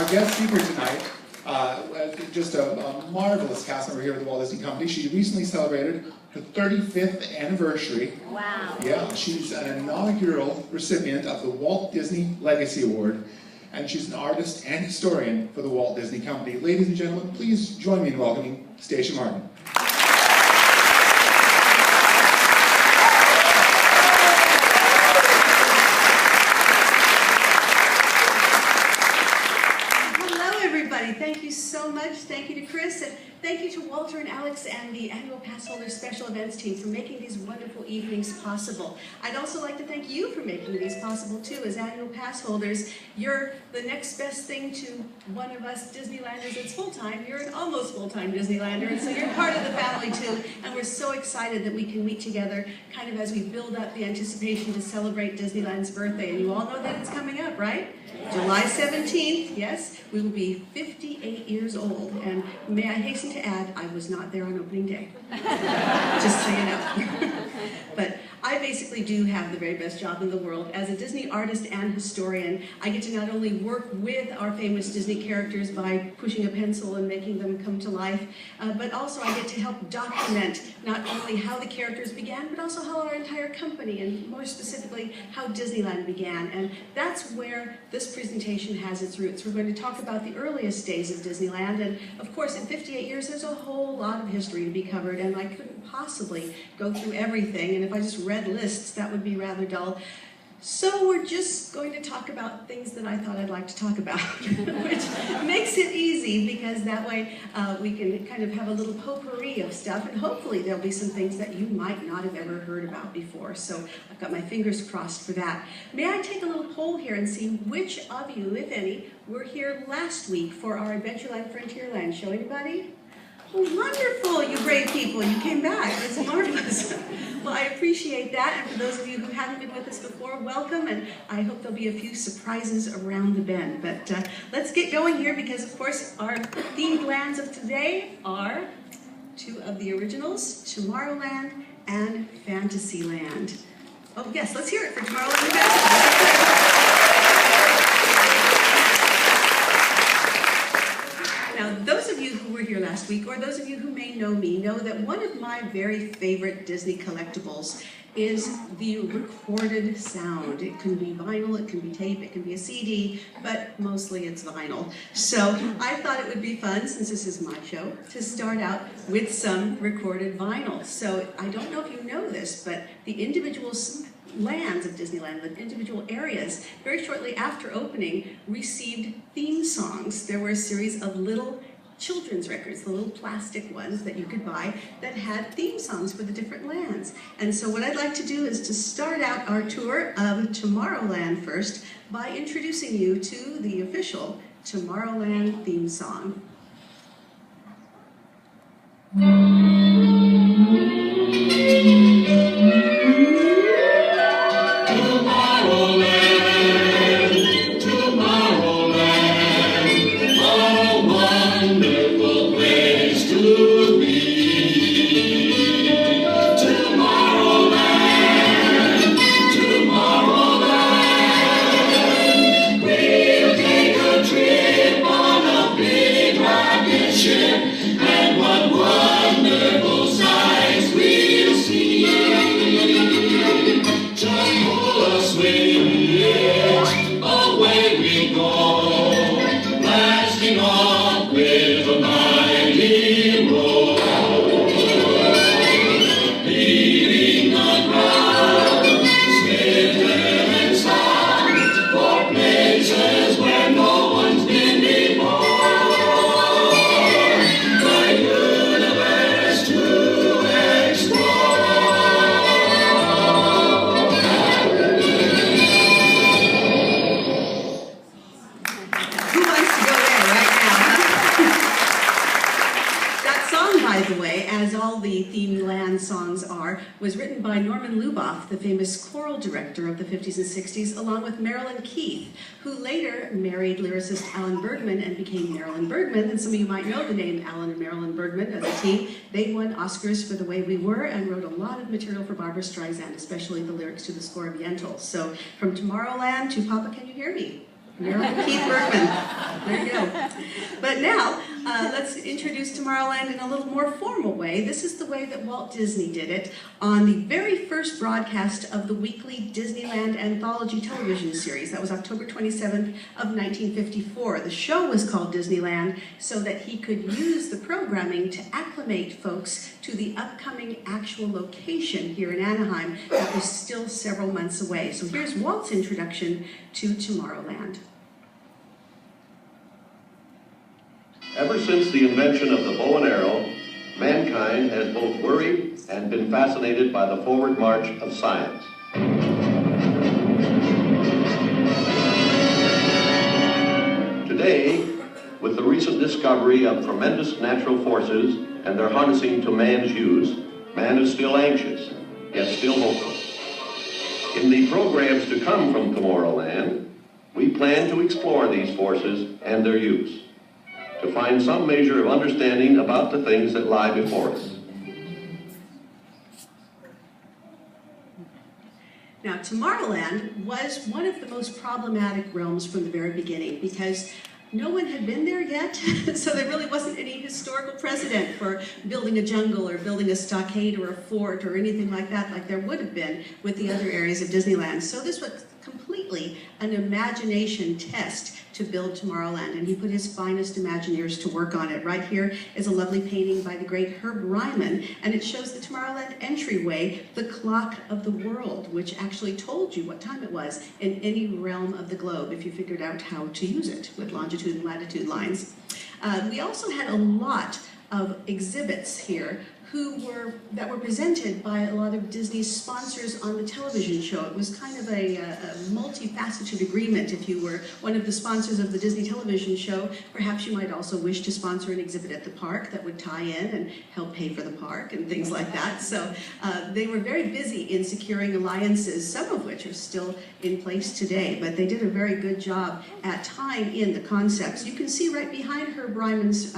our guest speaker tonight, just a marvelous cast member here at the Walt Disney Company. She recently celebrated her 35th anniversary. Wow. Yeah, she's an inaugural recipient of the Walt Disney Legacy Award, and she's an artist and historian for the Walt Disney Company. Ladies and gentlemen, please join me in welcoming Stacia Martin. Thank you so much. Thank you to Chris, and thank you to Walter and Alex and the Annual Pass Holders Special Events team for making these wonderful evenings possible. I'd also like to thank you for making these possible too. As Annual Pass holders, you're the next best thing to one of us Disneylanders that's full-time. You're an almost full-time Disneylander, and so you're part of the family too, and we're so excited that we can meet together kind of as we build up the anticipation to celebrate Disneyland's birthday. And you all know that it's coming up, right? July 17th, yes, we will be 58 years old, and may I hasten to add, I was not there on opening day, just so you know. But I basically do have the very best job in the world. As a Disney artist and historian, I get to not only work with our famous Disney characters by pushing a pencil and making them come to life, but also I get to help document not only how the characters began, but also how our entire company, and more specifically, how Disneyland began. And that's where this presentation has its roots. We're going to talk about the earliest days of Disneyland, and of course, in 58 years, there's a whole lot of history to be covered, and I couldn't possibly go through everything, and if I just read lists, that would be rather dull. So we're just going to talk about things that I thought I'd like to talk about, which makes it easy because that way we can kind of have a little potpourri of stuff, and hopefully there'll be some things that you might not have ever heard about before. So I've got my fingers crossed for that. May I take a little poll here and see which of you, if any, were here last week for our Adventureland Frontierland show? Anybody? Oh, wonderful, you brave people, you came back. That's marvelous. Well, I appreciate that, and for those of you who haven't been with us before, welcome, and I hope there'll be a few surprises around the bend. But let's get going here because, of course, our themed lands of today are two of the originals, Tomorrowland and Fantasyland. Oh, yes, let's hear it for Tomorrowland and Fantasyland. Now, those of you who were here last week, or those of you who may know me, know that one of my very favorite Disney collectibles is the recorded sound. It can be vinyl, it can be tape, it can be a CD, but mostly it's vinyl. So I thought it would be fun, since this is my show, to start out with some recorded vinyl. So I don't know if you know this, but the individual lands of Disneyland, the individual areas, very shortly after opening, received theme songs. There were a series of little children's records, the little plastic ones that you could buy that had theme songs for the different lands. And so what I'd like to do is to start out our tour of Tomorrowland first by introducing you to the official Tomorrowland theme song. Was written by Norman Luboff, the famous choral director of the 50s and 60s, along with Marilyn Keith, who later married lyricist Alan Bergman and became Marilyn Bergman. And some of you might know the name Alan and Marilyn Bergman as a team. They won Oscars for The Way We Were and wrote a lot of material for Barbra Streisand, especially the lyrics to the score of Yentl. So from Tomorrowland to Papa, Can You Hear Me? Marilyn Keith Bergman. There you go. But now, let's introduce Tomorrowland in a little more formal way. This is the way that Walt Disney did it on the very first broadcast of the weekly Disneyland Anthology television series. That was October 27th of 1954. The show was called Disneyland so that he could use the programming to acclimate folks to the upcoming actual location here in Anaheim that was still several months away. So here's Walt's introduction to Tomorrowland. Ever since the invention of the bow and arrow, mankind has both worried and been fascinated by the forward march of science. Today, with the recent discovery of tremendous natural forces and their harnessing to man's use, man is still anxious, yet still hopeful. In the programs to come from Tomorrowland, we plan to explore these forces and their use, to find some measure of understanding about the things that lie before us. Now, Tomorrowland was one of the most problematic realms from the very beginning because no one had been there yet, so there really wasn't any historical precedent for building a jungle or building a stockade or a fort or anything like that, like there would have been with the other areas of Disneyland. So this was completely an imagination test to build Tomorrowland, and he put his finest Imagineers to work on it. Right here is a lovely painting by the great Herb Ryman, and it shows the Tomorrowland entryway, the clock of the world, which actually told you what time it was in any realm of the globe if you figured out how to use it with longitude and latitude lines. We also had a lot of exhibits here that were presented by a lot of Disney's sponsors on the television show. It was kind of a multifaceted agreement. If you were one of the sponsors of the Disney television show, perhaps you might also wish to sponsor an exhibit at the park that would tie in and help pay for the park and things like that. So they were very busy in securing alliances, some of which are still in place today, but they did a very good job at tying in the concepts. You can see right behind Herb Ryman's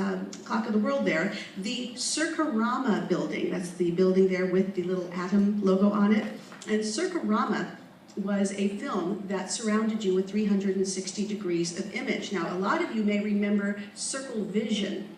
Clock of the World there, the Circarama building. That's the building there with the little atom logo on it. And Circarama was a film that surrounded you with 360 degrees of image. Now, a lot of you may remember Circle Vision.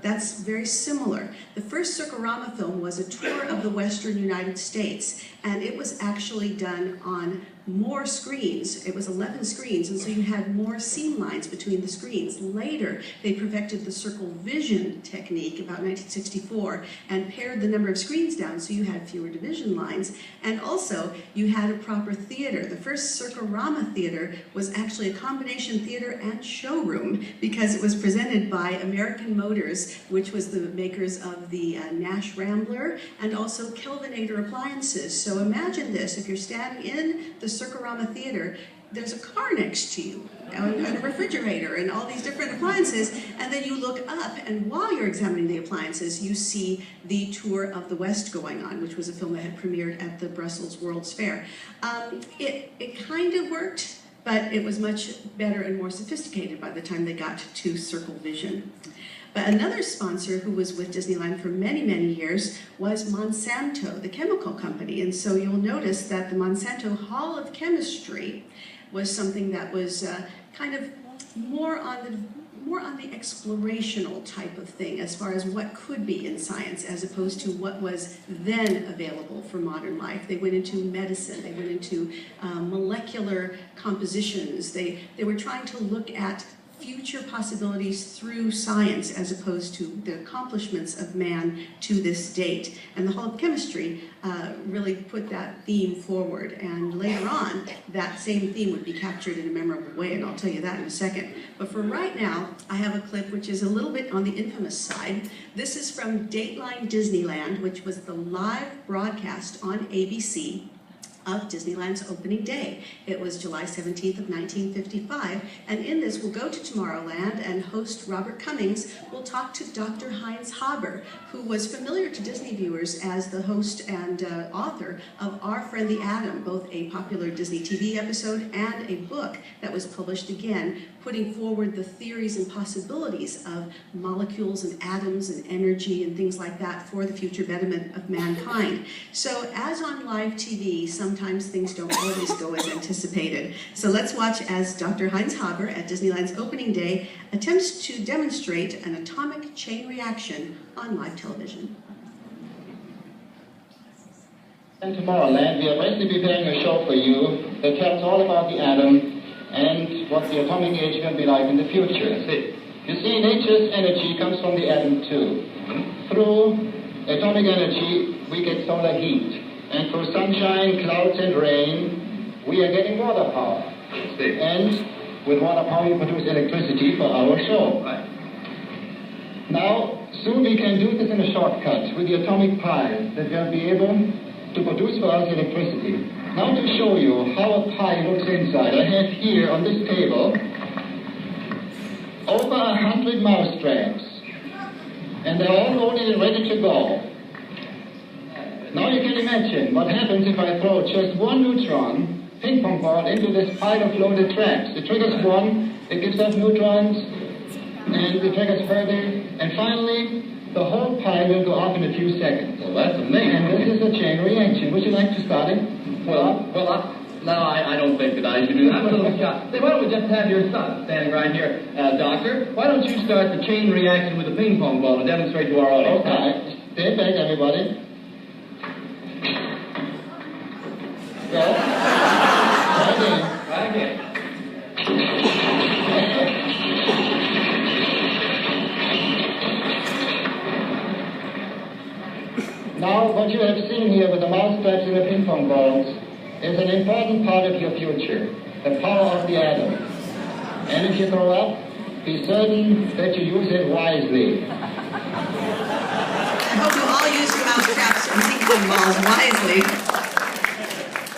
That's very similar. The first Circarama film was a tour of the Western United States, and it was actually done on more screens. It was 11 screens, and so you had more scene lines between the screens. Later, they perfected the Circle Vision technique about 1964 and pared the number of screens down so you had fewer division lines, and also you had a proper theater. The first Circarama theater was actually a combination theater and showroom because it was presented by American Motors, which was the makers of the Nash Rambler, and also Kelvinator appliances. So imagine this, if you're standing in the Circarama Theater, there's a car next to you, and a refrigerator, and all these different appliances, and then you look up, and while you're examining the appliances, you see the Tour of the West going on, which was a film that had premiered at the Brussels World's Fair. It kind of worked, but it was much better and more sophisticated by the time they got to Circle Vision. But another sponsor who was with Disneyland for many, many years was Monsanto, the chemical company. And so you'll notice that the Monsanto Hall of Chemistry was something that was kind of more on the explorational type of thing as far as what could be in science as opposed to what was then available for modern life. They went into medicine, they went into molecular compositions. They were trying to look at future possibilities through science as opposed to the accomplishments of man to this date. And the Hall of Chemistry really put that theme forward. And later on, that same theme would be captured in a memorable way, and I'll tell you that in a second. But for right now, I have a clip which is a little bit on the infamous side. This is from Dateline Disneyland, which was the live broadcast on ABC of Disneyland's opening day. It was July 17th of 1955, and in this we'll go to Tomorrowland, and host Robert Cummings will talk to Dr. Heinz Haber, who was familiar to Disney viewers as the host and author of Our Friend the Atom, both a popular Disney TV episode and a book that was published again putting forward the theories and possibilities of molecules and atoms and energy and things like that for the future betterment of mankind. So as on live TV, sometimes things don't always go as anticipated. So let's watch as Dr. Heinz Haber at Disneyland's opening day attempts to demonstrate an atomic chain reaction on live television. In Tomorrowland, we are presently preparing a show for you that tells all about the atom and what the atomic age will be like in the future. You see, nature's energy comes from the atom too. Through atomic energy, we get solar heat. And through sunshine, clouds, and rain, we are getting water power. And with water power, we produce electricity for our show. Now, soon we can do this in a shortcut with the atomic pile that will be able to produce for us electricity. Now to show you how a pie looks inside, I have here on this table over 100 mouse traps, and they're all loaded and ready to go. Now you can imagine what happens if I throw just one neutron ping pong ball into this pile of loaded traps. It triggers one, it gives off neutrons, and it triggers further, and finally the whole pile will go off in a few seconds. Well, that's amazing. And this is a chain reaction. Would you like to start it? I don't think that I should do that. I'm a little shocked. Say, why don't we just have your son standing right here, Doctor? Why don't you start the chain reaction with the ping pong ball to demonstrate to our audience? Okay. Stay back, everybody. Go. Try again. Now, what you have seen here with the mouse traps and the ping pong balls is an important part of your future, the power of the atom. And if you grow up, be certain that you use it wisely. I hope you all use your mouse traps and ping pong balls wisely.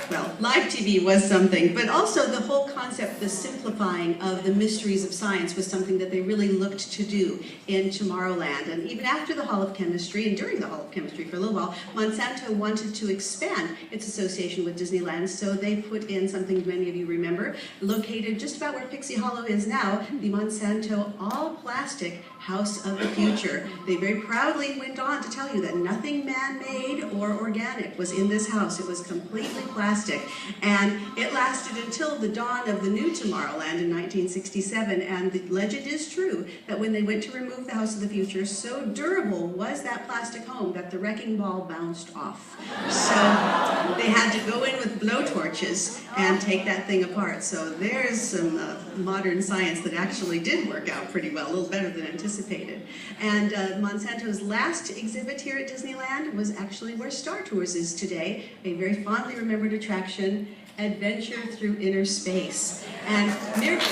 Well, live TV was something, but also the whole concept, the simplifying of the mysteries of science was something that they really looked to do in Tomorrowland. And even after the Hall of Chemistry, and during the Hall of Chemistry for a little while, Monsanto wanted to expand its association with Disneyland, so they put in something many of you remember, located just about where Pixie Hollow is now, the Monsanto all-plastic House of the Future. They very proudly went on to tell you that nothing man-made or organic was in this house. It was completely plastic. And it lasted until the dawn of the new Tomorrowland in 1967. And the legend is true that when they went to remove the House of the Future, so durable was that plastic home that the wrecking ball bounced off. So they had to go in with blowtorches and take that thing apart. So there's some modern science that actually did work out pretty well, a little better than anticipated. And Monsanto's last exhibit here at Disneyland was actually where Star Tours is today, a very fondly remembered attraction, Adventure Through Inner Space. And Miracles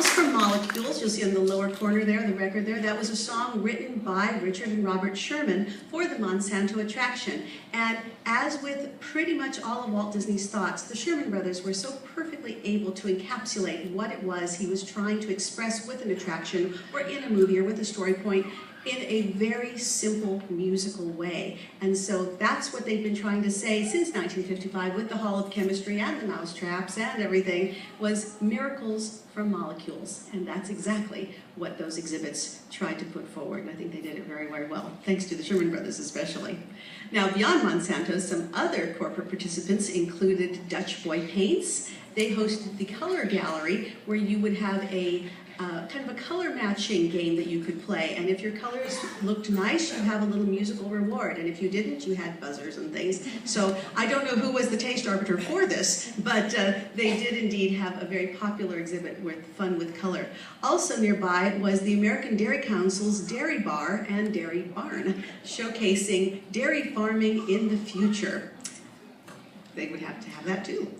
from Molecules, you'll see on the lower corner there, the record there, that was a song written by Richard and Robert Sherman for the Monsanto attraction. And as with pretty much all of Walt Disney's thoughts, the Sherman brothers were so perfectly able to encapsulate what it was he was trying to express with an attraction or in a movie or with a story point in a very simple musical way. And so that's what they've been trying to say since 1955 with the Hall of Chemistry and the mousetraps and everything, was miracles from molecules. And that's exactly what those exhibits tried to put forward. And I think they did it very, very well, thanks to the Sherman brothers especially. Now, beyond Monsanto, some other corporate participants included Dutch Boy Paints. They hosted the Color Gallery, where you would have a kind of a color matching game that you could play, and if your colors looked nice, you'd have a little musical reward, and if you didn't, you had buzzers and things. So I don't know who was the taste arbiter for this, but they did indeed have a very popular exhibit with fun with color. Also nearby was the American Dairy Council's Dairy Bar and Dairy Barn, showcasing dairy farming in the future. They would have to have that too.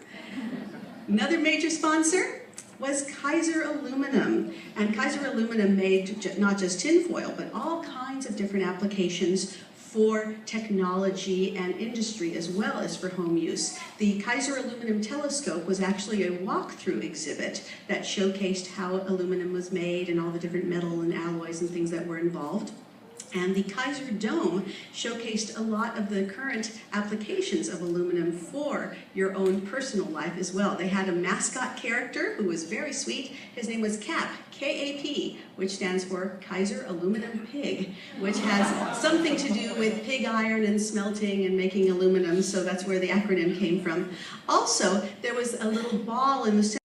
Another major sponsor was Kaiser Aluminum. And Kaiser Aluminum made not just tinfoil, but all kinds of different applications for technology and industry as well as for home use. The Kaiser Aluminum Telescope was actually a walkthrough exhibit that showcased how aluminum was made and all the different metal and alloys and things that were involved. And the Kaiser Dome showcased a lot of the current applications of aluminum for your own personal life as well. They had a mascot character who was very sweet. His name was Cap, K-A-P, which stands for Kaiser Aluminum Pig, which has something to do with pig iron and smelting and making aluminum, so that's where the acronym came from. Also, there was a little ball in the center